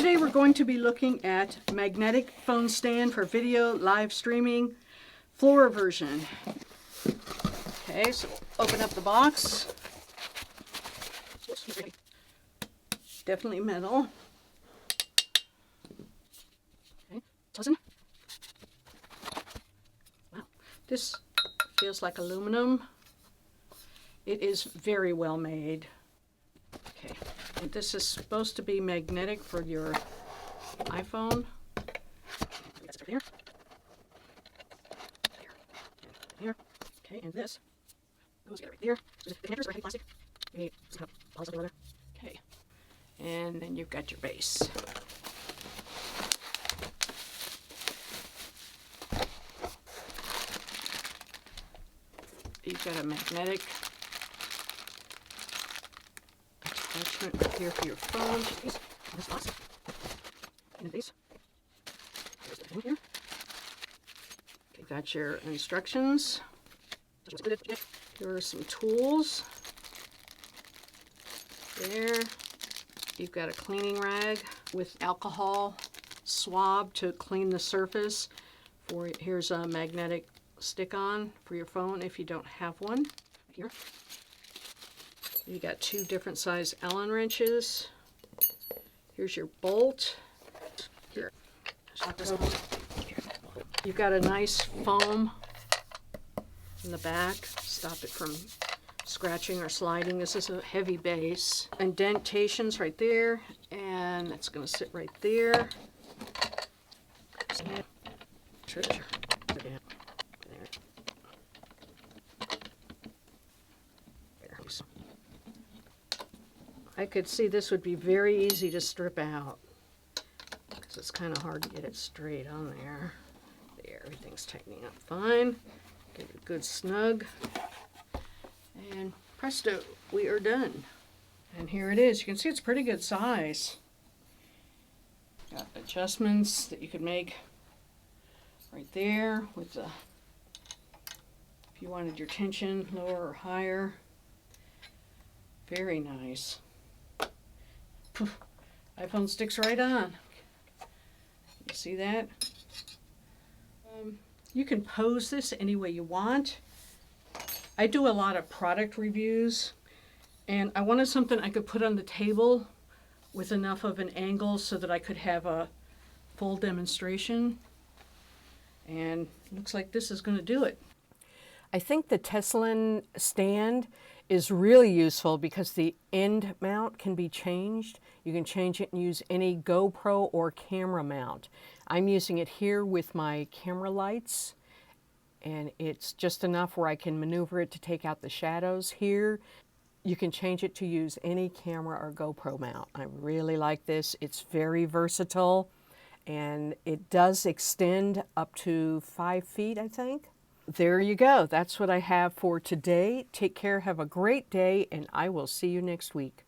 Today we're going to be looking at magnetic phone stand for video live streaming, floor version. Okay, so open up the box. Definitely metal. Okay, listen. Wow, this feels like aluminum. It is very well made. Okay, and this is supposed to be magnetic for your iPhone. That's over here. Here. Okay, and this goes right there. So the connectors are heavy plastic. Okay, just kind of polish up the leather. Okay, and then you've got your base. You've got a magnetic attachment right here for your phone. This box. And these. There's the thing here. Okay, got your instructions. Here are some tools. There. You've got a cleaning rag with alcohol swab to clean the surface. Here's a magnetic stick-on for your phone if you don't have one. Here. You got two different size Allen wrenches. Here's your bolt. Here. You've got a nice foam in the back. Stop it from scratching or sliding. This is a heavy base. Indentations right there, and it's going to sit right there. I could see this would be very easy to strip out because it's kind of hard to get it straight on there. There, everything's tightening up fine. Get it good snug. And presto, we are done. And here it is. You can see it's pretty good size. Got adjustments that you could make right there with the, if you wanted your tension lower or higher. Very nice. Poof, iPhone sticks right on. You see that? You can pose this any way you want. I do a lot of product reviews, and I wanted something I could put on the table with enough of an angle so that I could have a full demonstration. And it looks like this is going to do it. I think the Tesla stand is really useful because the end mount can be changed. You can change it and use any GoPro or camera mount. I'm using it here with my camera lights, and it's just enough where I can maneuver it to take out the shadows here. You can change it to use any camera or GoPro mount. I really like this. It's very versatile, and it does extend up to 5 feet, I think. There you go. That's what I have for today. Take care, have a great day, and I will see you next week.